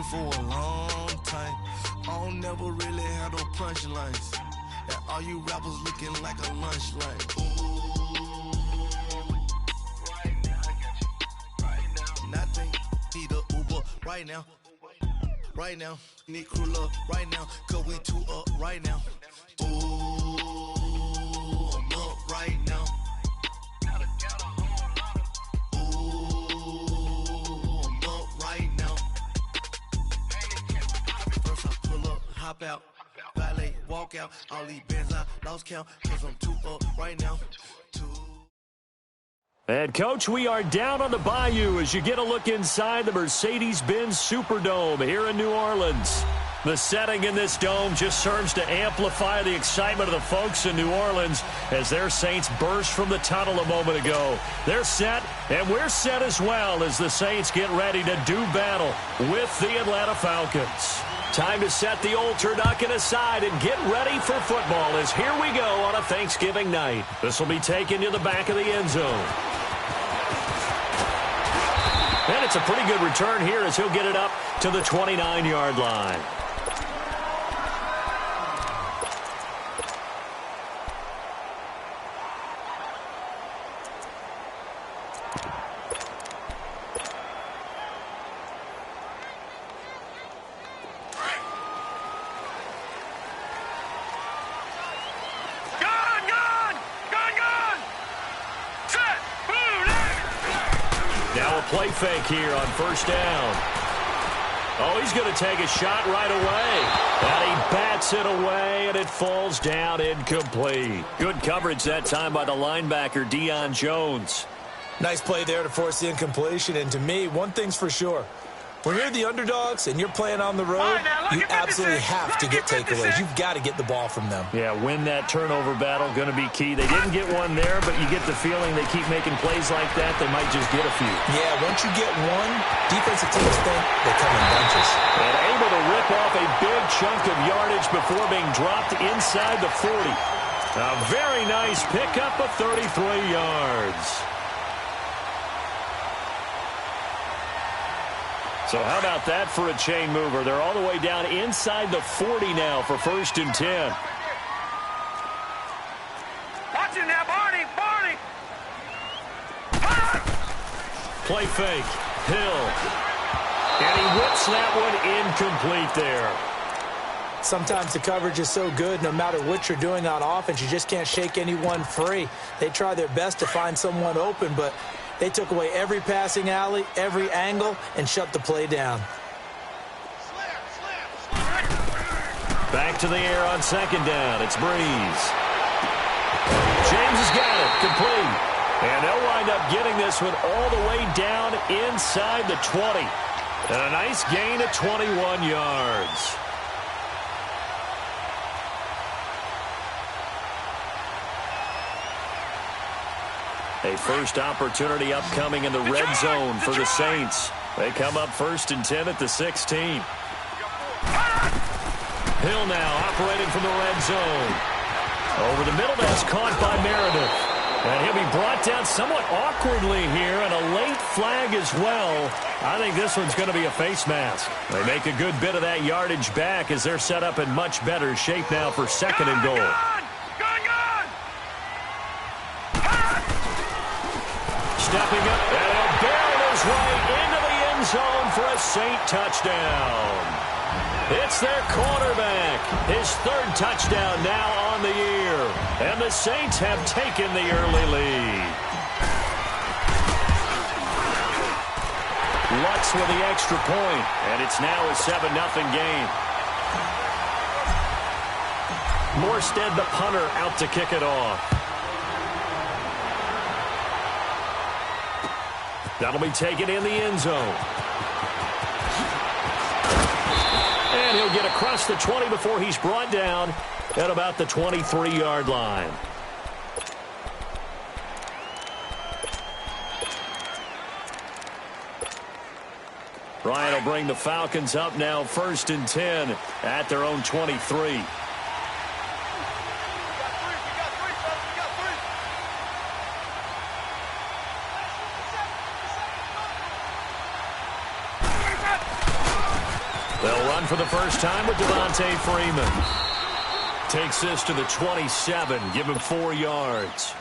for a long time. I don't never really have no punchlines. And all you rappers looking like a lunch line. Right now, I got you. Right now. Nothing. Need a Uber right now. Right now. Need crew up right now. Cause we two up right now. Ooh, I'm up right now. Ooh, I'm up right now. First I pull up, hop out, valet, walk out. All these bands I lost count, cause I'm two up right now. And, Coach, we are down on the bayou as you get a look inside the Mercedes-Benz Superdome here in New Orleans. The setting in this dome just serves to amplify the excitement of the folks in New Orleans as their Saints burst from the tunnel a moment ago. They're set, and we're set as well as the Saints get ready to do battle with the Atlanta Falcons. Time to set the old turducken aside and get ready for football as here we go on a Thanksgiving night. This will be taken to the back of the end zone. And it's a pretty good return here as he'll get it up to the 29-yard line. Play fake here on first down. Oh, he's going to take a shot right away. And he bats it away, and it falls down incomplete. Good coverage that time by the linebacker, Deion Jones. Nice play there to force the incompletion. And to me, one thing's for sure. When you're the underdogs and you're playing on the road, you absolutely have to get takeaways. You've got to get the ball from them. Yeah, win that turnover battle, going to be key. They didn't get one there, but you get the feeling they keep making plays like that, they might just get a few. Yeah, once you get one, defensive teams think they come in bunches. And able to rip off a big chunk of yardage before being dropped inside the 40. A very nice pickup of 33 yards. So how about that for a chain mover? They're all the way down inside the 40 now for 1st and 10. Watch it now, Barney! Play fake. Hill. And he whips that one incomplete there. Sometimes the coverage is so good, no matter what you're doing on offense, you just can't shake anyone free. They try their best to find someone open, but they took away every passing alley, every angle, and shut the play down. Back to the air on 2nd down. It's Breeze. James has got it. Complete. And they'll wind up getting this one all the way down inside the 20. And a nice gain of 21 yards. A first opportunity upcoming in the red zone for the Saints. They come up 1st and 10 at the 16. Hill now operating from the red zone. Over the middle, that's caught by Meredith. And he'll be brought down somewhat awkwardly here, and a late flag as well. I think this one's going to be a face mask. They make a good bit of that yardage back as they're set up in much better shape now for 2nd and goal. Stepping up, and he'll barrel his way into the end zone for a Saint touchdown. It's their quarterback. His 3rd touchdown now on the year. And the Saints have taken the early lead. Lutz with the extra point, and it's now a 7-0 game. Morstead, the punter, out to kick it off. That'll be taken in the end zone. And he'll get across the 20 before he's brought down at about the 23-yard line. Ryan will bring the Falcons up now 1st and 10 at their own 23. They'll run for the first time with Devontae Freeman. Takes this to the 27, give him 4 yards.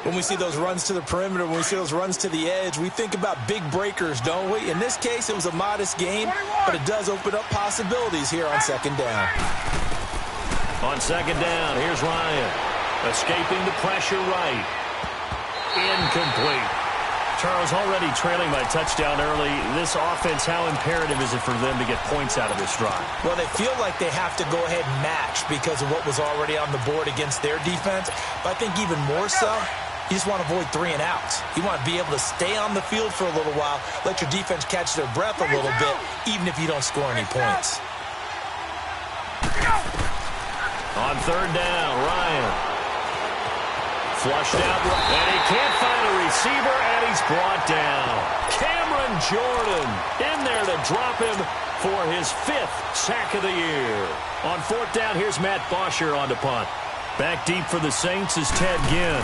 When we see those runs to the perimeter, when we see those runs to the edge, we think about big breakers, don't we? In this case, it was a modest gain, but it does open up possibilities here on second down. On second down, here's Ryan. Escaping the pressure right. Incomplete. Charles, already trailing by touchdown early. This offense, how imperative is it for them to get points out of this drive? Well, they feel like they have to go ahead and match because of what was already on the board against their defense. But I think even more so, you just want to avoid 3 and outs. You want to be able to stay on the field for a little while, let your defense catch their breath a little bit, even if you don't score any points. On third down, Ryan. Flushed out, and he can't find a receiver, and he's brought down. Cameron Jordan in there to drop him for his 5th sack of the year. On fourth down, here's Matt Bosher on to punt. Back deep for the Saints is Ted Ginn.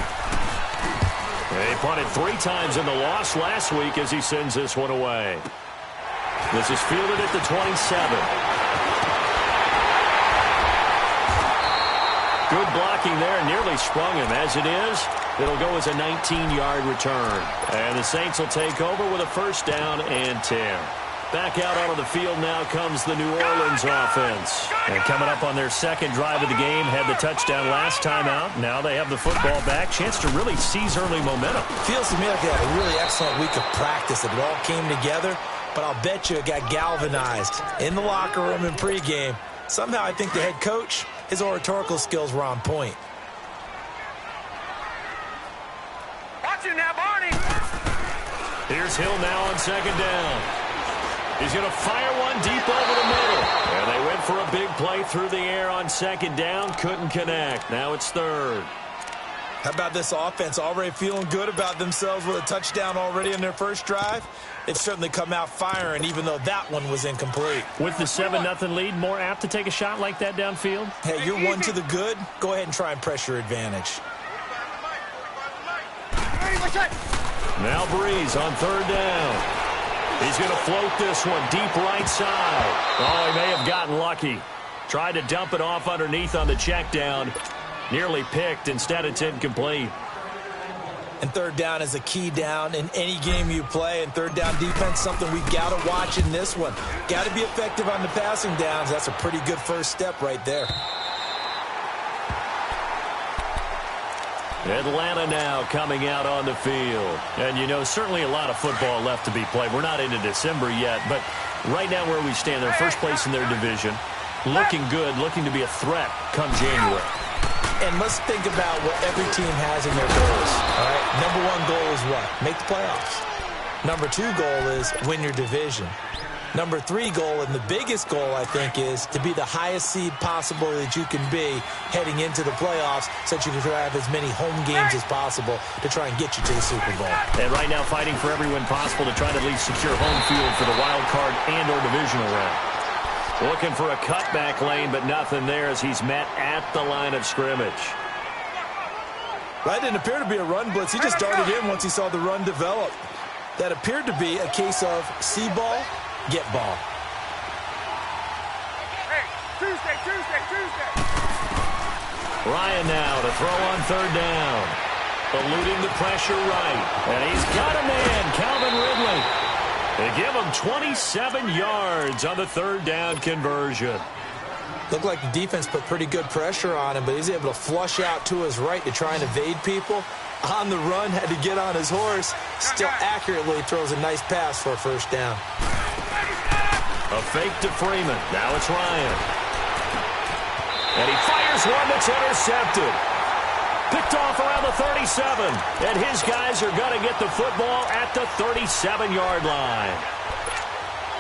They punted 3 times in the loss last week as he sends this one away. This is fielded at the 27. Good blocking there, nearly sprung him. As it is, it'll go as a 19-yard return. And the Saints will take over with a first down and 10. Back out onto the field now comes the New Orleans offense. And coming up on their second drive of the game, had the touchdown last time out. Now they have the football back. Chance to really seize early momentum. Feels to me like they had a really excellent week of practice. It all came together, but I'll bet you it got galvanized in the locker room in pregame. Somehow I think the head coach, his oratorical skills were on point. Watch it now, Barney. Here's Hill now on second down. He's going to fire one deep over the middle. And they went for a big play through the air on second down. Couldn't connect. Now it's third. How about this offense already feeling good about themselves with a touchdown already in their first drive? They've certainly come out firing, even though that one was incomplete. With the 7-0 lead, more apt to take a shot like that downfield? Hey, you're one to the good. Go ahead and try and press your advantage. Now Breeze on third down. He's going to float this one deep right side. Oh, he may have gotten lucky. Tried to dump it off underneath on the check down. Nearly picked. Instead, it's incomplete. And third down is a key down in any game you play. And third down defense, something we've got to watch in this one. Got to be effective on the passing downs. That's a pretty good first step right there. Atlanta now coming out on the field. And, you know, certainly a lot of football left to be played. We're not into December yet, but right now where we stand, they're first place in their division. Looking good, looking to be a threat come January. And let's think about what every team has in their goals. All right, number 1 goal is what? Make the playoffs. Number 2 goal is win your division. Number 3 goal, and the biggest goal, I think, is to be the highest seed possible that you can be heading into the playoffs so that you can have as many home games as possible to try and get you to the Super Bowl. And right now fighting for every win possible to try to at least secure home field for the wild card and or divisional round. Looking for a cutback lane, but nothing there as he's met at the line of scrimmage. That didn't appear to be a run blitz. He just darted in once he saw the run develop. That appeared to be a case of see ball, get ball. Hey, Tuesday. Ryan now to throw on third down. Eluding the pressure right. And he's got a man, Calvin Ridley. They give him 27 yards on the third down conversion. Looked like the defense put pretty good pressure on him, but he's able to flush out to his right to try and evade people. On the run, had to get on his horse. Still accurately throws a nice pass for a first down. A fake to Freeman. Now it's Ryan. And he fires one that's intercepted. Picked off around the 37. And his guys are going to get the football at the 37-yard line.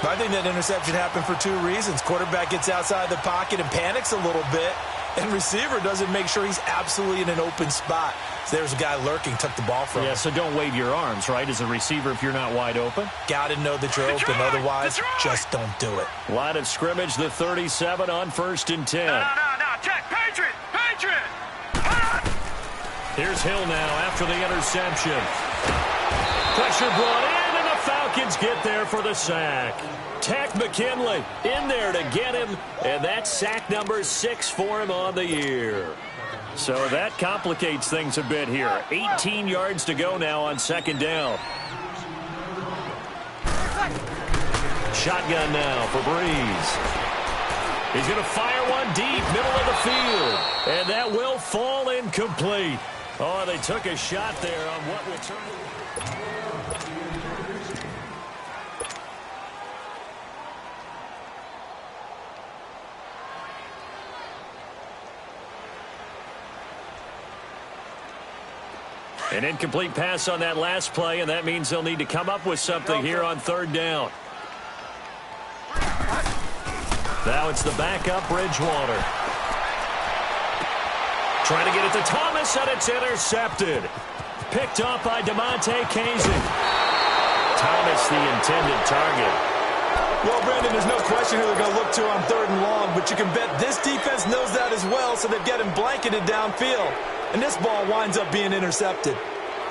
I think that interception happened for 2 reasons. Quarterback gets outside the pocket and panics a little bit. And receiver doesn't make sure he's absolutely in an open spot. So there's a guy lurking, took the ball from him. Yeah, so don't wave your arms, right, as a receiver if you're not wide open. Got to know that you're open. Otherwise, just don't do it. Line of scrimmage, the 37 on 1st and 10. No. Check. Patriot. Here's Hill now after the interception. Pressure brought in, and the Falcons Falcons get there for the sack. Tech McKinley in there to get him, and that's sack number 6 for him on the year. So that complicates things a bit here. 18 yards to go now on second down. Shotgun now for Breeze. He's going to fire one deep, middle of the field. And that will fall incomplete. Oh, they took a shot there on what will turn. An incomplete pass on that last play, and that means they'll need to come up with something here on third down. Now it's the backup, Bridgewater. Trying to get it to Thomas, and it's intercepted. Picked off by DeMonte Casey. Thomas, the intended target. Well, Brandon, there's no question who they're going to look to on third and long, but you can bet this defense knows that as well, so they've got him blanketed downfield. And this ball winds up being intercepted.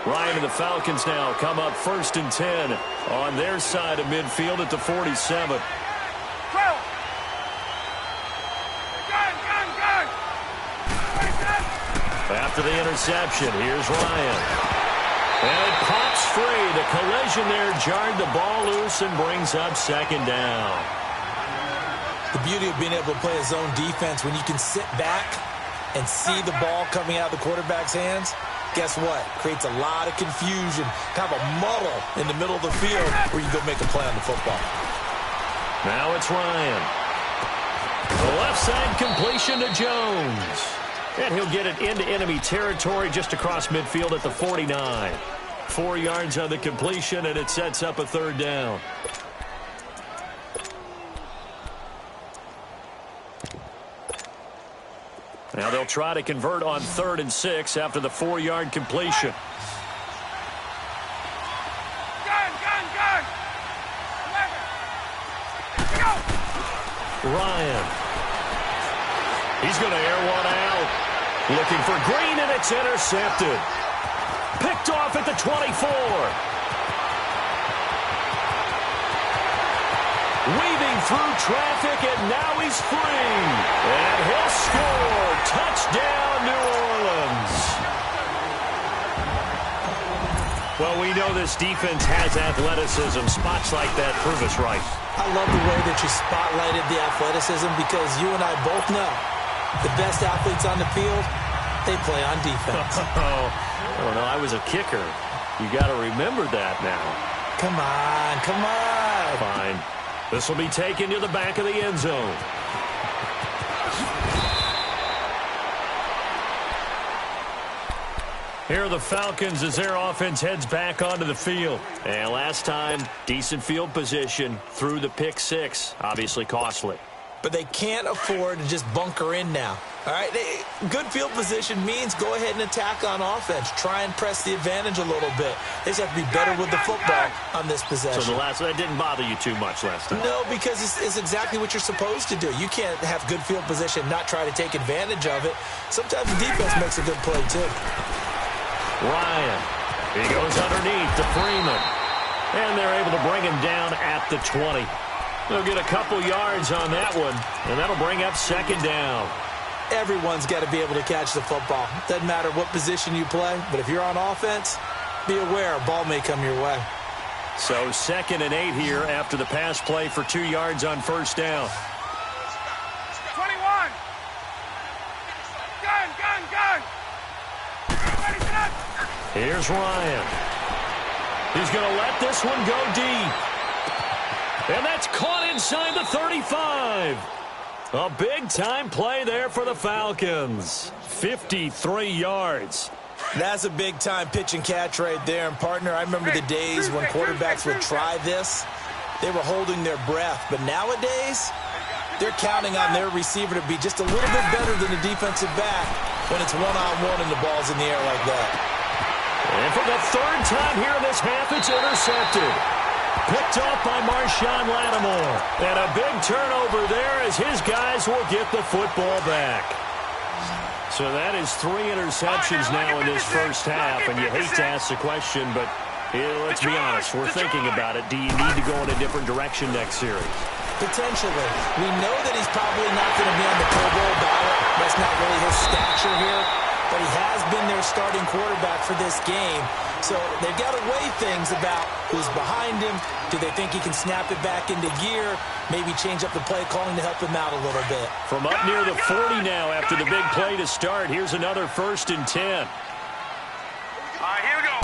Ryan and the Falcons now come up 1st and 10 on their side of midfield at the 47. After the interception, here's Ryan. And it pops free. The collision there jarred the ball loose and brings up second down. The beauty of being able to play a zone defense when you can sit back and see the ball coming out of the quarterback's hands, guess what? Creates a lot of confusion, kind of a muddle in the middle of the field where you go make a play on the football. Now it's Ryan. The left side completion to Jones. And he'll get it into enemy territory just across midfield at the 49. 4 yards on the completion, and it sets up a third down. Now they'll try to convert on 3rd and 6 after the 4-yard completion. Gun! 11. Go! Ryan. He's going to air one out. Looking for Green, and it's intercepted. Picked off at the 24. Weaving through traffic, and now he's free. And he'll score. Touchdown, New Orleans. Well, we know this defense has athleticism. Spots like that prove us right. I love the way that you spotlighted the athleticism because you and I both know the best athletes on the field, they play on defense. Oh, no, I was a kicker. You got to remember that now. Come on. Fine. This will be taken to the back of the end zone. Here are the Falcons as their offense heads back onto the field. And last time, decent field position through the pick 6. Obviously costly. But they can't afford to just bunker in now. All right, good field position means go ahead and attack on offense. Try and press the advantage a little bit. They just have to be better with the football on this possession. So that didn't bother you too much last time? No, because it's exactly what you're supposed to do. You can't have good field position, not try to take advantage of it. Sometimes the defense makes a good play, too. Ryan. He goes underneath to Freeman. And they're able to bring him down at the 20. They'll get a couple yards on that one, and that'll bring up second down. Everyone's got to be able to catch the football. Doesn't matter what position you play, but if you're on offense, be aware a ball may come your way. So 2nd and 8 here after the pass play for 2 yards on first down. 21. Gun. Ready, set. Here's Ryan. He's going to let this one go deep. And that's caught inside the 35. A big-time play there for the Falcons. 53 yards. That's a big-time pitch and catch right there. And, partner, I remember the days when quarterbacks would try this. They were holding their breath. But nowadays, they're counting on their receiver to be just a little bit better than the defensive back when it's one-on-one and the ball's in the air like that. And for the 3rd time here in this half, it's intercepted. Picked off by Marshawn Lattimore. And a big turnover there as his guys will get the football back. So that is 3 interceptions now in this first half. And you hate to ask the question, but Let's be honest, we're thinking about it. Do you need to go in a different direction next series? Potentially. We know that he's probably not going to be on the Pro Bowl ballot. That's not really his stature here. But he has been their starting quarterback for this game. So they've got to weigh things about who's behind him. Do they think he can snap it back into gear? Maybe change up the play calling to help him out a little bit. From up near the 40 now after the big play to start. Here's another 1st and 10. All right, here we go.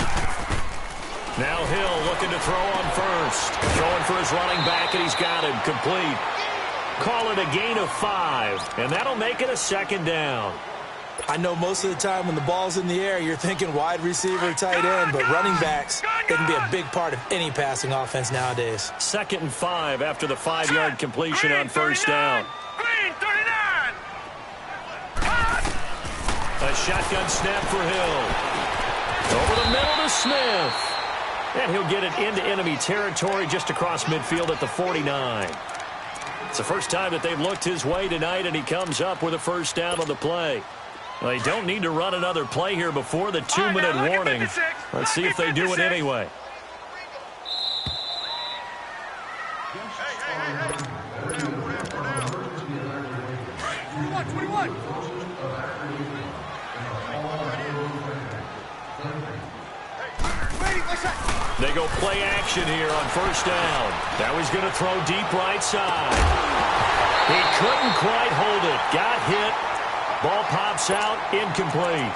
Now Hill looking to throw on first. Throwing for his running back, and he's got him complete. Call it a gain of 5, and that'll make it a 2nd down. I know most of the time when the ball's in the air, you're thinking wide receiver, tight end, but running backs, they can be a big part of any passing offense nowadays. 2nd and 5 after the 5-yard completion on 1st down. Green 39. A shotgun snap for Hill. Over the middle to Smith. And he'll get it into enemy territory just across midfield at the 49. It's the first time that they've looked his way tonight, and he comes up with a 1st down on the play. Well, they don't need to run another play here before the 2-minute warning. Let's see if they do it anyway. They go play action here on 1st down. Now he's going to throw deep right side. He couldn't quite hold it. Got hit. Ball pops out, incomplete.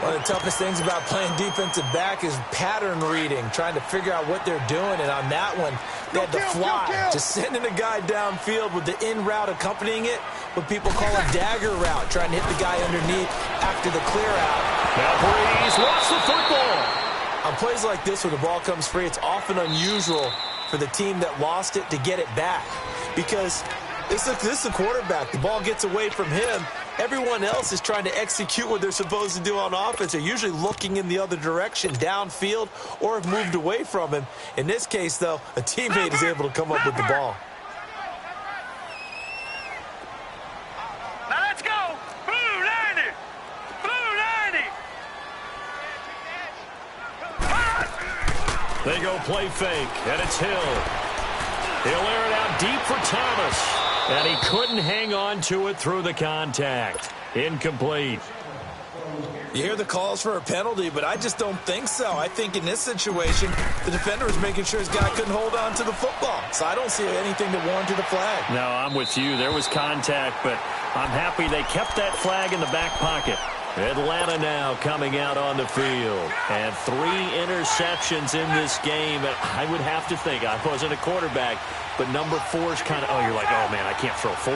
One of the toughest things about playing defensive back is pattern reading, trying to figure out what they're doing. And on that one, they had to fly, just sending a guy downfield with the in route accompanying it, what people call a dagger route, trying to hit the guy underneath after the clear out. Now Breeze lost the football. On plays like this, when the ball comes free, it's often unusual for the team that lost it to get it back, because this is a quarterback. The ball gets away from him. Everyone else is trying to execute what they're supposed to do on offense. They're usually looking in the other direction, downfield, or have moved away from him. In this case, though, a teammate is able to come up with the ball. Now let's go. Blue 90. Blue 90. They go play fake, and it's Hill. He'll air it out deep for Thomas. And he couldn't hang on to it through the contact. Incomplete. You hear the calls for a penalty, but I just don't think so. I think in this situation, the defender was making sure his guy couldn't hold on to the football. So I don't see anything that warranted a flag. No, I'm with you. There was contact, but I'm happy they kept that flag in the back pocket. Atlanta now coming out on the field. And 3 interceptions in this game. And I would have to think, I wasn't a quarterback, but number 4 is kind of, you're like, oh, man, I can't throw 4.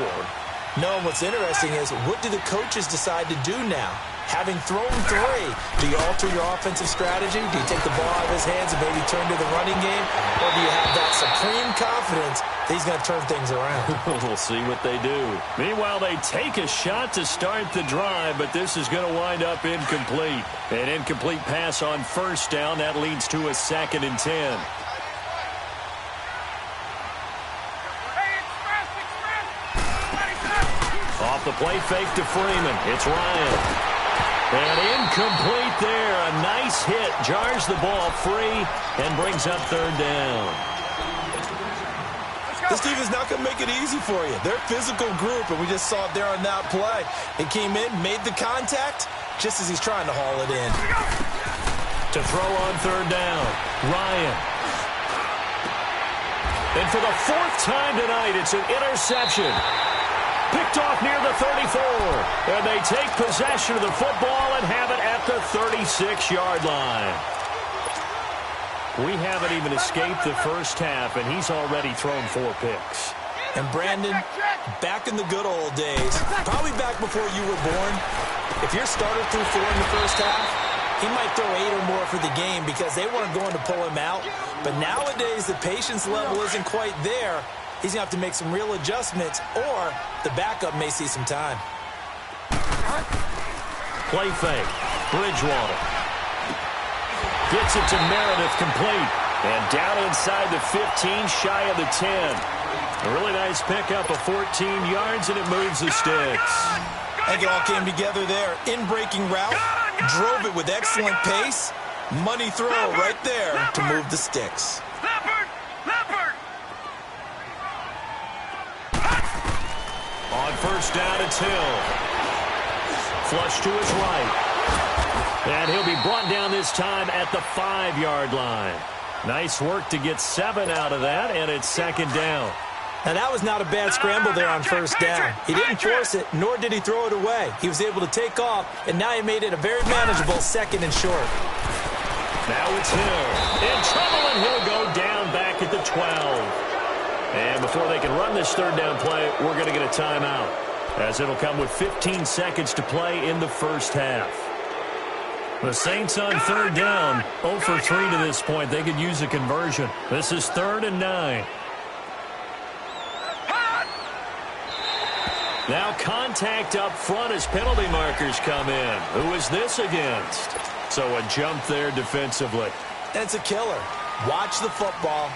No, and what's interesting is, what do the coaches decide to do now? Having thrown 3, do you alter your offensive strategy? Do you take the ball out of his hands and maybe turn to the running game? Or do you have that supreme confidence that he's going to turn things around? We'll see what they do. Meanwhile, they take a shot to start the drive, but this is going to wind up incomplete. An incomplete pass on 1st down. That leads to a 2nd and 10. Off the play fake to Freeman. It's Ryan. And incomplete there. A nice hit. Jars the ball free and brings up 3rd down. This team is not going to make it easy for you. They're a physical group, and we just saw it there on that play. He came in, made the contact, just as he's trying to haul it in. To throw on 3rd down, Ryan. And for the 4th time tonight, it's an interception. Picked off near the 34. And they take possession of the football and have it at the 36-yard line. We haven't even escaped the first half, and he's already thrown 4 picks. And Brandon, back in the good old days, probably back before you were born, if your starter threw 4 in the first half, he might throw 8 or more for the game because they weren't going to pull him out. But nowadays, the patience level isn't quite there. He's going to have to make some real adjustments, or the backup may see some time. Play fake. Bridgewater. Gets it to Meredith complete. And down inside the 15, shy of the 10. A really nice pickup of 14 yards, and it moves the sticks. I think it all came together there. In-breaking route, drove it with excellent pace, Money throw right there to move the sticks. Leopard! Leopard! On first down, it's Hill. Flush to his right. And he'll be brought down this time at the 5-yard line. Nice work to get 7 out of that, and it's second down. And that was not a bad scramble there on first down. He didn't force it, nor did he throw it away. He was able to take off, and now he made it a very manageable 2nd and short. Now it's Hill. In trouble, and he'll go down back at the 12. And before they can run this 3rd down play, we're going to get a timeout, as it'll come with 15 seconds to play in the first half. The Saints on 3rd down, 0 for 3 to this point. They could use a conversion. This is 3rd and 9. Now contact up front as penalty markers come in. Who is this against? So a jump there defensively. It's a killer. Watch the football.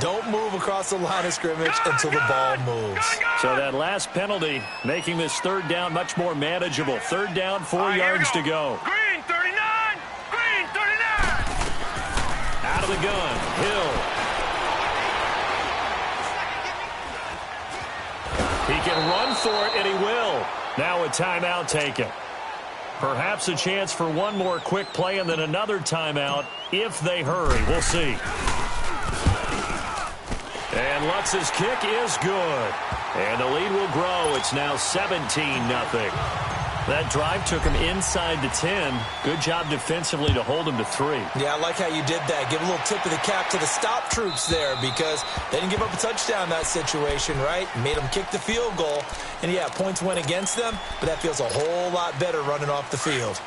Don't move across the line of scrimmage until the ball moves. So that last penalty making this 3rd down much more manageable. 3rd down, 4 yards to go. Green 39! Green 39! Out of the gun, Hill. He can run for it, and he will. Now a timeout taken. Perhaps a chance for one more quick play and then another timeout if they hurry. We'll see. And Lutz's kick is good. And the lead will grow. It's now 17-0. That drive took him inside the 10. Good job defensively to hold him to 3. Yeah, I like how you did that. Give a little tip of the cap to the stop troops there because they didn't give up a touchdown in that situation, right? Made them kick the field goal. And, yeah, points went against them, but that feels a whole lot better running off the field.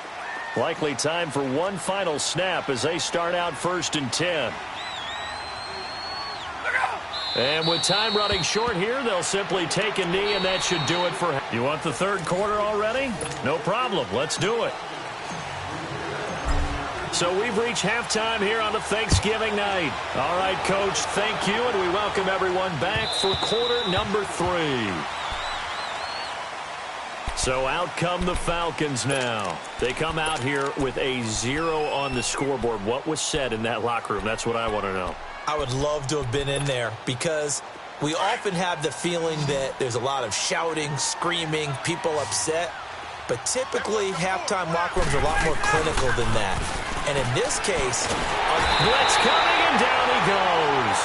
Likely time for one final snap as they start out 1st and 10. And with time running short here, they'll simply take a knee, and that should do it for him. You want the 3rd quarter already? No problem. Let's do it. So we've reached halftime here on the Thanksgiving night. All right, Coach, thank you, and we welcome everyone back for quarter number 3. So out come the Falcons now. They come out here with a 0 on the scoreboard. What was said in that locker room? That's what I want to know. I would love to have been in there because we often have the feeling that there's a lot of shouting, screaming, people upset. But typically, halftime locker rooms are a lot more clinical than that. And in this case, blitz coming, and down he goes.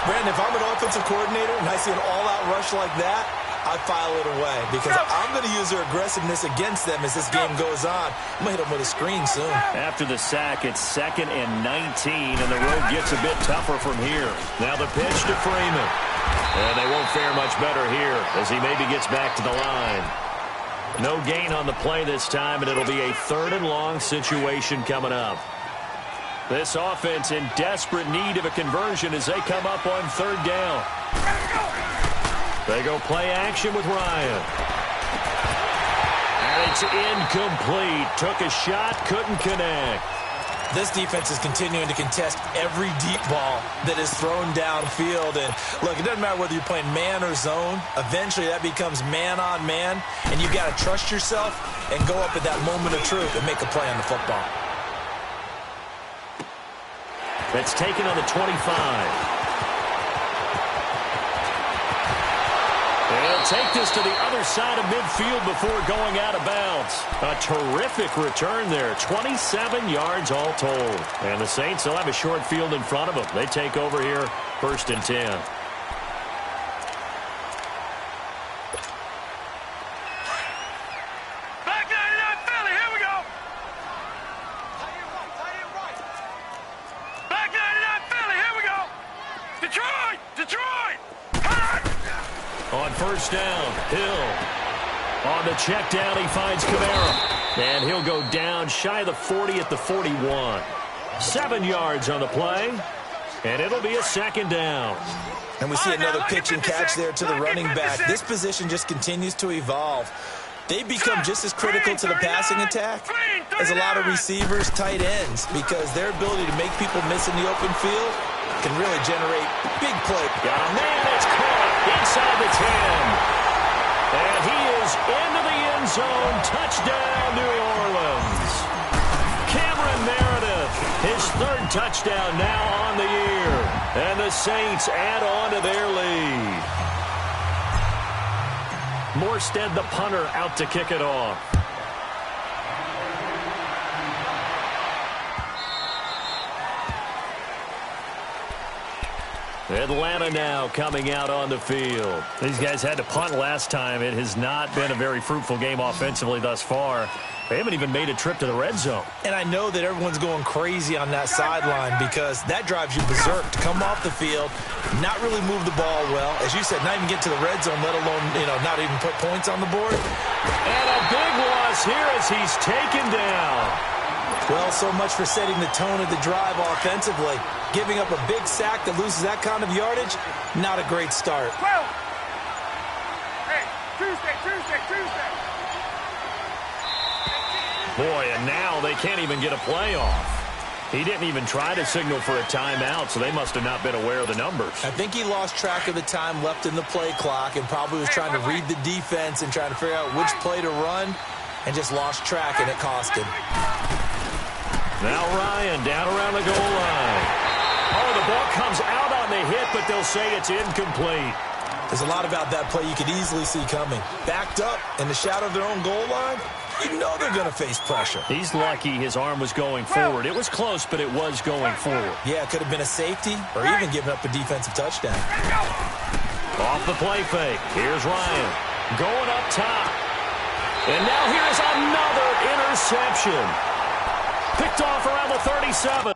Brandon, if I'm an offensive coordinator and I see an all-out rush like that, I file it away because I'm going to use their aggressiveness against them as this game goes on. I'm going to hit them with a screen soon. After the sack, it's 2nd and 19, and the road gets a bit tougher from here. Now the pitch to Freeman. And they won't fare much better here as he maybe gets back to the line. No gain on the play this time, and it'll be a 3rd and long situation coming up. This offense in desperate need of a conversion as they come up on 3rd down. They go play action with Ryan. And it's incomplete. Took a shot, couldn't connect. This defense is continuing to contest every deep ball that is thrown downfield. And, look, it doesn't matter whether you're playing man or zone. Eventually, that becomes man-on-man, and you've got to trust yourself and go up at that moment of truth and make a play on the football. That's taken on the 25. They'll take this to the other side of midfield before going out of bounds. A terrific return there. 27 yards all told. And the Saints will have a short field in front of them. They take over here 1st and 10. Back 99 Philly, here we go. Back 99 Philly, here we go. Detroit, Detroit. On first down, Hill. On the check down, he finds Kamara. And he'll go down shy of the 40 at the 41. 7 yards on the play. And it'll be a 2nd down. And we see another pitch and catch there to the running back. This position just continues to evolve. They become just as critical to the passing attack as a lot of receivers, tight ends, because their ability to make people miss in the open field can really generate big play. Got a man that's caught inside the 10. And he is into the end zone. Touchdown, New Orleans. Cameron Meredith His third touchdown now on the year. And the Saints add on to their lead. Morstead, the punter, out to kick it off. Atlanta now coming out on the field. These guys had to punt last time. It has not been a very fruitful game offensively thus far. They haven't even made a trip to the red zone. And I know that everyone's going crazy on that sideline because that drives you berserk to come off the field, not really move the ball well. As you said, not even get to the red zone, let alone, not even put points on the board. And a big loss here as he's taken down. Well, so much for setting the tone of the drive offensively. Giving up a big sack that loses that kind of yardage, not a great start. Hey, Tuesday. Boy, and now they can't even get a play off. He didn't even try to signal for a timeout, so they must have not been aware of the numbers. I think he lost track of the time left in the play clock and probably was trying to read the defense and trying to figure out which play to run and just lost track, and it cost him. Now Ryan down around the goal line. Oh, the ball comes out on the hit, but they'll say it's incomplete. There's a lot about that play you could easily see coming. Backed up in the shadow of their own goal line, you know they're going to face pressure. He's lucky his arm was going forward. It was close, but it was going forward. Yeah, it could have been a safety or even given up a defensive touchdown. Off the play fake. Here's Ryan going up top. And now here's another interception. Picked off around the 37.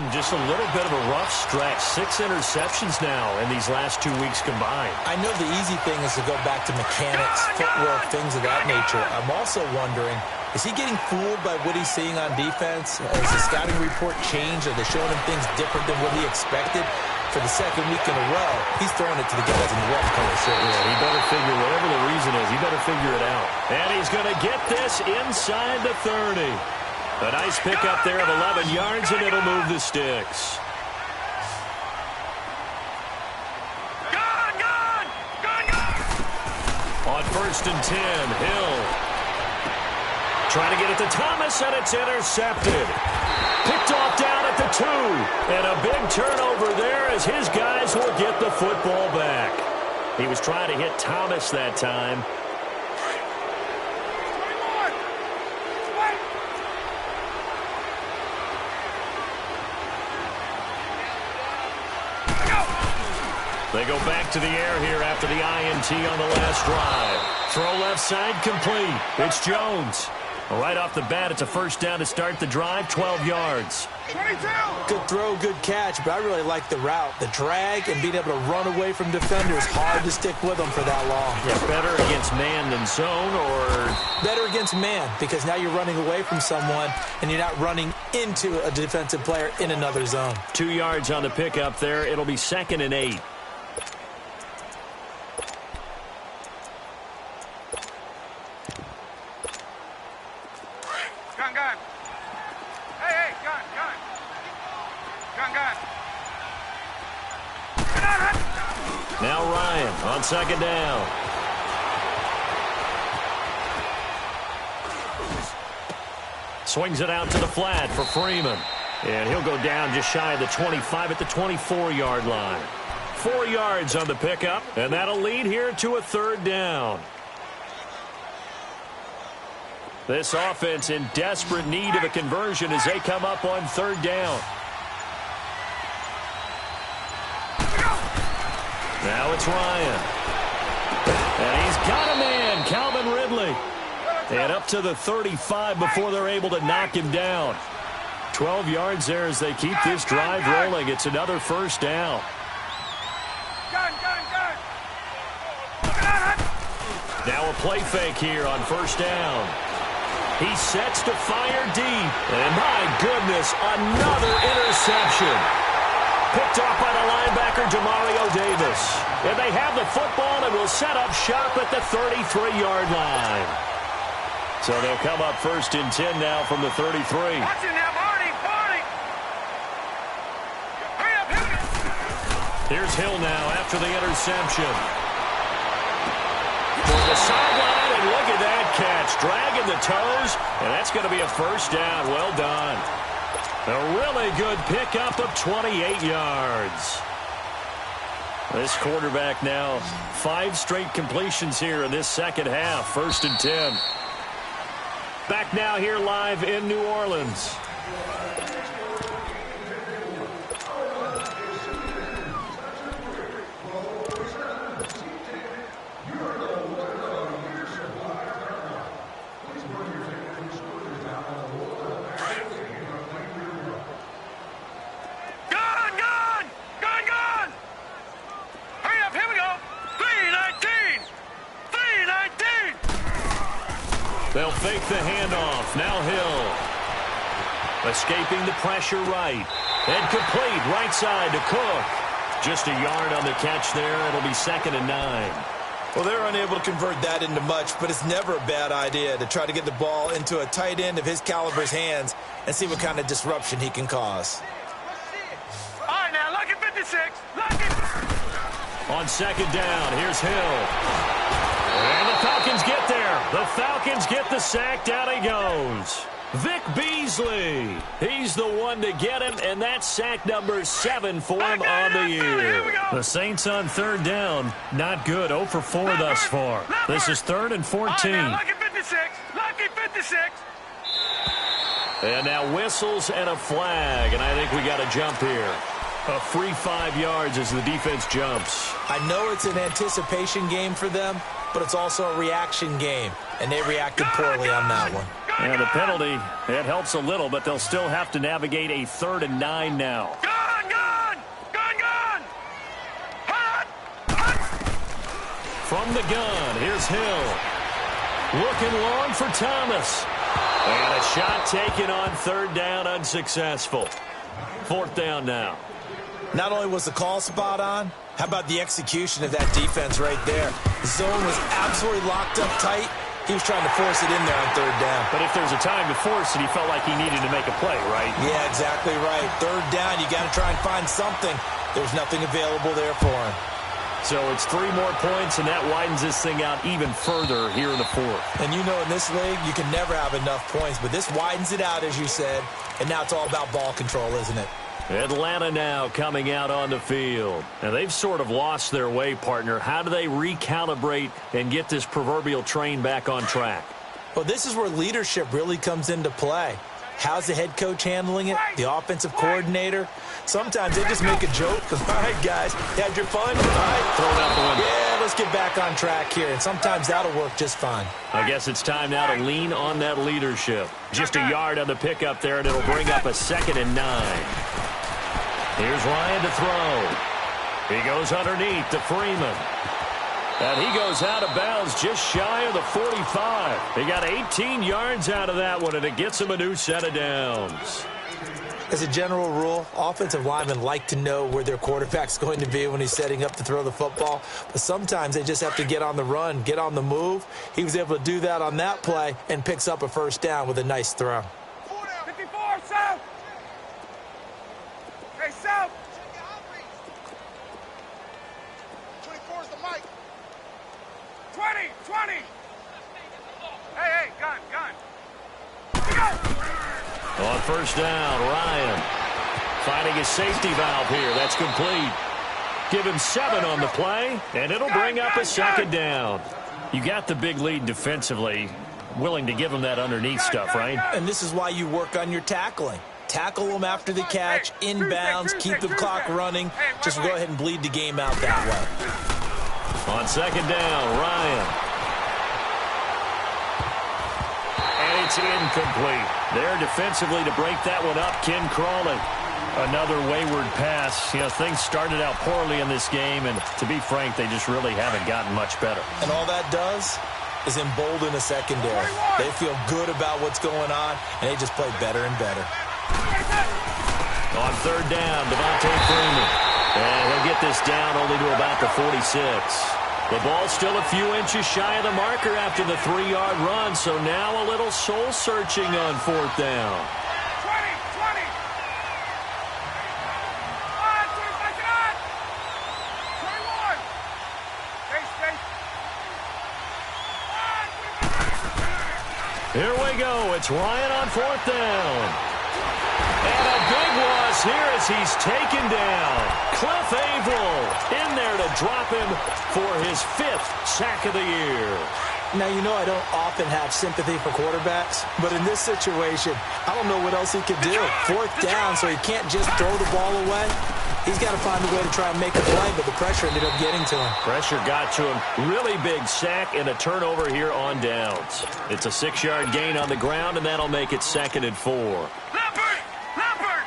Just a little bit of a rough stretch. 6 interceptions now in these last 2 weeks combined. I know the easy thing is to go back to mechanics, footwork, things of that nature. I'm also wondering, is he getting fooled by what he's seeing on defense? Has the scouting report changed? Are they showing him things different than what he expected? For the second week in a row, he's throwing it to the guys in the red color shirt. Yeah, he better figure, whatever the reason is, he better figure it out. And he's going to get this inside the 30. A nice pickup there of 11 yards, and it'll move the sticks. Gone! On 1st and 10, Hill. Trying to get it to Thomas, and it's intercepted. Picked off down at the 2. And a big turnover there as his guys will get the football back. He was trying to hit Thomas that time. They go back to the air here after the INT on the last drive. Throw left side complete. It's Jones. Right off the bat, it's a first down to start the drive, 12 yards. 22! Good throw, good catch, but I really like the route. The drag and being able to run away from defenders, hard to stick with them for that long. Yeah, better against man than zone, or? Better against man, because now you're running away from someone and you're not running into a defensive player in another zone. 2 yards on the pickup there. It'll be 2nd and 8. Gun. Hey, gun. Now Ryan on 2nd down. Swings it out to the flat for Freeman. And he'll go down just shy of the 25 at the 24-yard line. 4 yards on the pickup, and that'll lead here to a third down. This offense in desperate need of a conversion as they come up on third down. Now it's Ryan. And he's got a man, Calvin Ridley. And up to the 35 before they're able to knock him down. 12 yards there as they keep this drive rolling. It's another first down. Now a play fake here on first down. He sets to fire deep. And my goodness, another interception. Picked off by the linebacker, Demario Davis. And they have the football and will set up shop at the 33-yard line. So they'll come up first and 10 now from the 33. Watch it now, Marty. Hurry up, hit it. Here's Hill now after the interception. For the sideline, and look at that catch. Dragging the toes, and that's going to be a first down. Well done. A really good pickup of 28 yards. This quarterback now 5 straight completions here in this second half. First and 10. Back now here live in New Orleans. They'll fake the handoff. Now Hill. Escaping the pressure right. And complete right side to Cook. Just a yard on the catch there. It'll be 2nd and 9. Well, they're unable to convert that into much, but it's never a bad idea to try to get the ball into a tight end of his caliber's hands and see what kind of disruption he can cause. All right, now, lucky 56. Lucky. On 2nd down, here's Hill. And the Falcons get there. The Falcons get the sack. Down he goes. Vic Beasley. He's the one to get him, and that's sack number 7 for him on the year. The Saints on 3rd down. Not good. 0 for 4 thus far. This is 3rd and 14. Lucky 56. Lucky 56. And now whistles and a flag, and I think we got a jump here. A free 5 yards as the defense jumps. I know it's an anticipation game for them, but it's also a reaction game, and they reacted poorly on that one. And the penalty, it helps a little, but they'll still have to navigate a 3rd and 9 now. From the gun, here's Hill. Looking long for Thomas. And a shot taken on 3rd down, unsuccessful. 4th down now. Not only was the call spot on, how about the execution of that defense right there? The zone was absolutely locked up tight. He was trying to force it in there on 3rd down. But if there's a time to force it, he felt like he needed to make a play, right? Yeah, exactly right. 3rd down, you got to try and find something. There's nothing available there for him. So it's 3 more points, and that widens this thing out even further here in the 4th. And you know in this league, you can never have enough points, but this widens it out, as you said, and now it's all about ball control, isn't it? Atlanta now coming out on the field. And they've sort of lost their way, partner. How do they recalibrate and get this proverbial train back on track? Well, this is where leadership really comes into play. How's the head coach handling it? The offensive coordinator? Sometimes they just make a joke. All right, guys, you had your fun? All right. Throw it out the window. Yeah, let's get back on track here. And sometimes that'll work just fine. I guess it's time now to lean on that leadership. Just a yard on the pickup there, and it'll bring up a 2nd and 9. Here's Ryan to throw. He goes underneath to Freeman. And he goes out of bounds just shy of the 45. He got 18 yards out of that one, and it gets him a new set of downs. As a general rule, offensive linemen like to know where their quarterback's going to be when he's setting up to throw the football. But sometimes they just have to get on the run, get on the move. He was able to do that on that play and picks up a 1st down with a nice throw. 54, South. Hey, South. 24 is the mic. 20. Hey, gun. On first down, Ryan finding his safety valve here. That's complete. Give him 7 on the play, and it'll bring up a second down. You got the big lead defensively. Willing to give him that underneath stuff, right? And this is why you work on your tackling. Tackle them after the catch, inbounds, keep the clock running. Just go ahead and bleed the game out that way. On second down, Ryan. And it's incomplete. There defensively to break that one up, Ken Crawley. Another wayward pass. You know, things started out poorly in this game, and to be frank, they just really haven't gotten much better. And all that does is embolden a secondary. They feel good about what's going on, and they just play better and better. On third down, Devontae Freeman. And he'll get this down only to about the 46. The ball's still a few inches shy of the marker after the 3-yard run, so now a little soul-searching on fourth down. Here we go. It's Ryan on fourth down. And a big loss here as he's taken down. Cliff Averill in there to drop him for his 5th sack of the year. Now, you know I don't often have sympathy for quarterbacks, but in this situation, I don't know what else he could do. Fourth down, so he can't just throw the ball away. He's got to find a way to try and make a play, but the pressure ended up getting to him. Pressure got to him. Really big sack and a turnover here on downs. It's a 6-yard gain on the ground, and that'll make it 2nd and 4. Leopard! Leopard!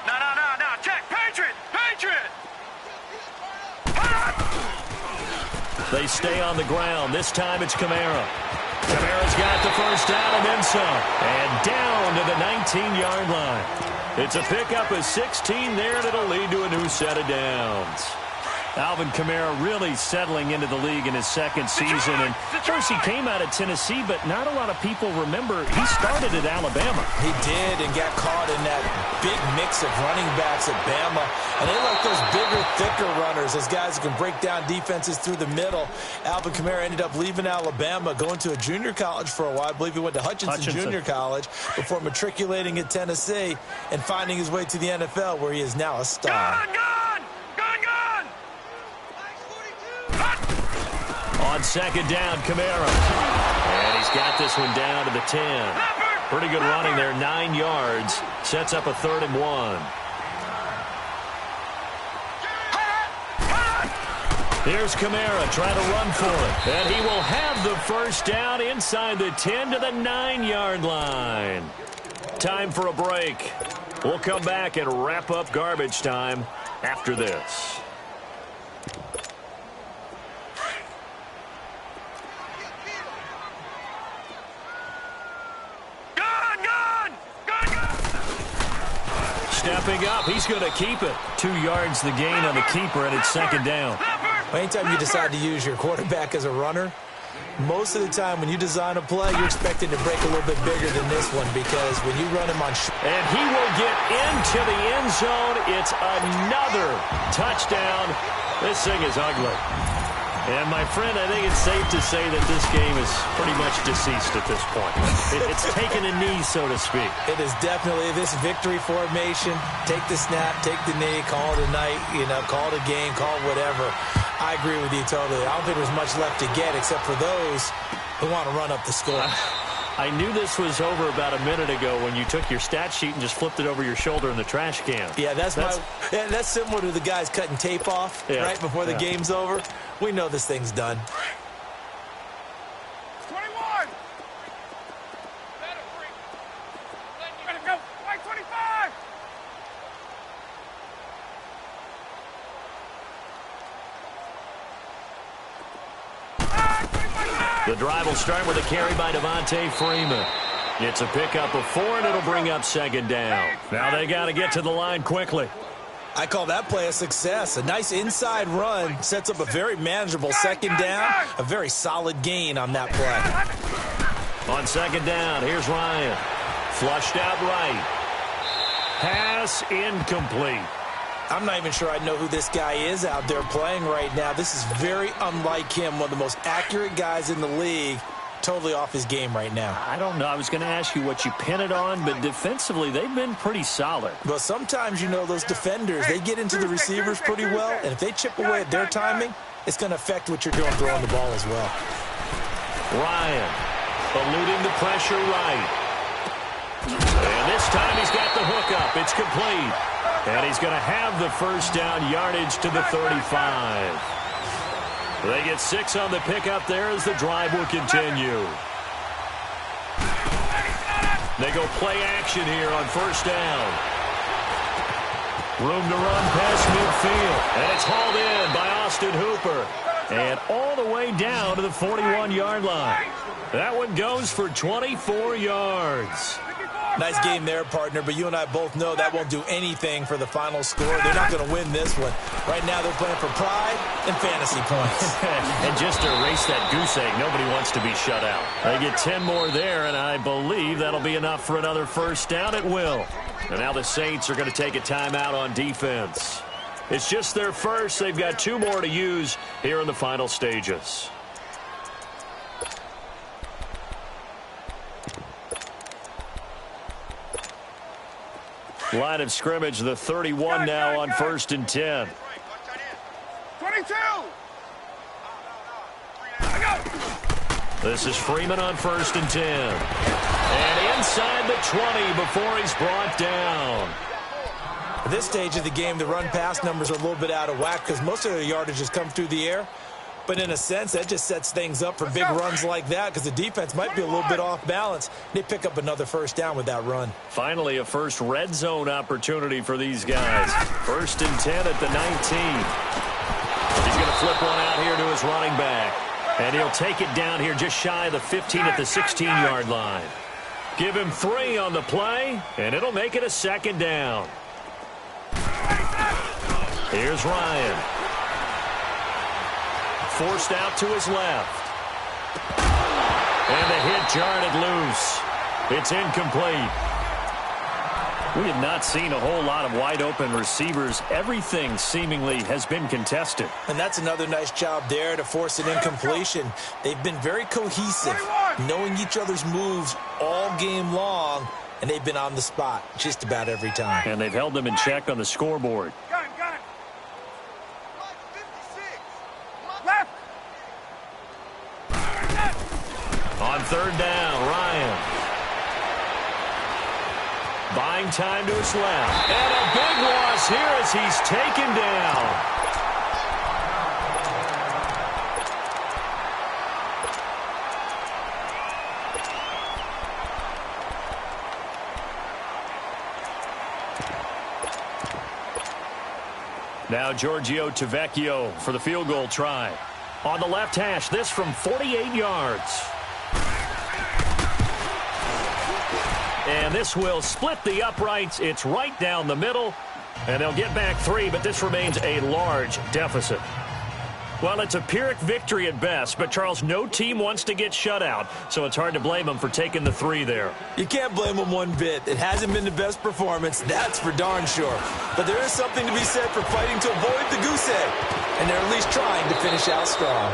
No. Check. Patriot! Patriot! They stay on the ground. This time it's Kamara. Kamara's got the first down and then some. And down to the 19-yard line. It's a pickup of 16 there, and it'll lead to a new set of downs. Alvin Kamara really settling into the league in his 2nd season. And of course, he came out of Tennessee, but not a lot of people remember he started at Alabama. He did and got caught in that big mix of running backs at Bama. And they like those bigger, thicker runners, those guys who can break down defenses through the middle. Alvin Kamara ended up leaving Alabama, going to a junior college for a while. I believe he went to Hutchinson Junior College before matriculating at Tennessee and finding his way to the NFL, where he is now a star. On second down, Kamara. And he's got this one down to the 10. Pretty good running there, 9 yards. Sets up a 3rd and 1. Here's Kamara trying to run for it. And he will have the first down inside the 10 to the 9-yard line. Time for a break. We'll come back and wrap up garbage time after this. Stepping up, he's going to keep it. 2 yards the gain on the keeper, and it's 2nd down. Anytime you decide to use your quarterback as a runner, most of the time when you design a play, you're expecting to break a little bit bigger than this one, because when you run him on... And he will get into the end zone. It's another touchdown. This thing is ugly. And, my friend, I think it's safe to say that this game is pretty much deceased at this point. It's taken a knee, so to speak. It is definitely this victory formation. Take the snap, take the knee, call it a night, call it a game, call it whatever. I agree with you totally. I don't think there's much left to get except for those who want to run up the score. I knew this was over about a minute ago when you took your stat sheet and just flipped it over your shoulder in the trash can. Yeah, that's similar to the guys cutting tape off right before the game's over. We know this thing's done. 21! Better go! White 25! The drive will start with a carry by Devontae Freeman. It's a pickup of 4, and it'll bring up 2nd down. Now they got to get to the line quickly. I call that play a success. A nice inside run sets up a very manageable 2nd down. A very solid gain on that play. On 2nd down, here's Ryan. Flushed out right. Pass incomplete. I'm not even sure I know who this guy is out there playing right now. This is very unlike him, one of the most accurate guys in the league. totally off his game right now. I don't know. I was going to ask you what you pin it on, but defensively, they've been pretty solid. Well, sometimes, you know, those defenders, they get into the receivers pretty well, and if they chip away at their timing, it's going to affect what you're doing throwing the ball as well. Ryan eluding the pressure right. And this time he's got the hook up. It's complete. And he's going to have the first down yardage to the 35. They get 6 on the pickup there as the drive will continue. They go play action here on first down. Room to run past midfield. And it's hauled in by Austin Hooper. And all the way down to the 41-yard line. That one goes for 24 yards. Nice game there, partner, but you and I both know that won't do anything for the final score. They're not going to win this one. Right now they're playing for pride and fantasy points. And just to erase that goose egg, nobody wants to be shut out. They get 10 more there, and I believe that'll be enough for another first down. It will. And now the Saints are going to take a timeout on defense. It's just their first. They've got 2 more to use here in the final stages. Line of scrimmage, the 31 now on 1st and 10. 22. This is Freeman on 1st and 10. And inside the 20 before he's brought down. At this stage of the game, the run-pass numbers are a little bit out of whack because most of the yardage has come through the air. But in a sense, that just sets things up for big runs like that because the defense might be a little bit off balance. They pick up another first down with that run. Finally, a first red zone opportunity for these guys. 1st and 10 at the 19. He's going to flip one out here to his running back. And he'll take it down here just shy of the 15 at the 16-yard line. Give him 3 on the play, and it'll make it a 2nd down. Here's Ryan. Forced out to his left. And the hit jarred it loose. It's incomplete. We have not seen a whole lot of wide-open receivers. Everything seemingly has been contested. And that's another nice job there to force an incompletion. They've been very cohesive, knowing each other's moves all game long, and they've been on the spot just about every time. And they've held them in check on the scoreboard. Gun. Left. On 3rd down, Ryan. Buying time to his left. And a big loss here as he's taken down. Now Giorgio Tavecchio for the field goal try. On the left hash, this from 48 yards. And this will split the uprights. It's right down the middle. And they'll get back 3, but this remains a large deficit. Well, it's a Pyrrhic victory at best, but, Charles, no team wants to get shut out, so it's hard to blame them for taking the 3 there. You can't blame them one bit. It hasn't been the best performance, that's for darn sure. But there is something to be said for fighting to avoid the goose egg, and they're at least trying to finish out strong.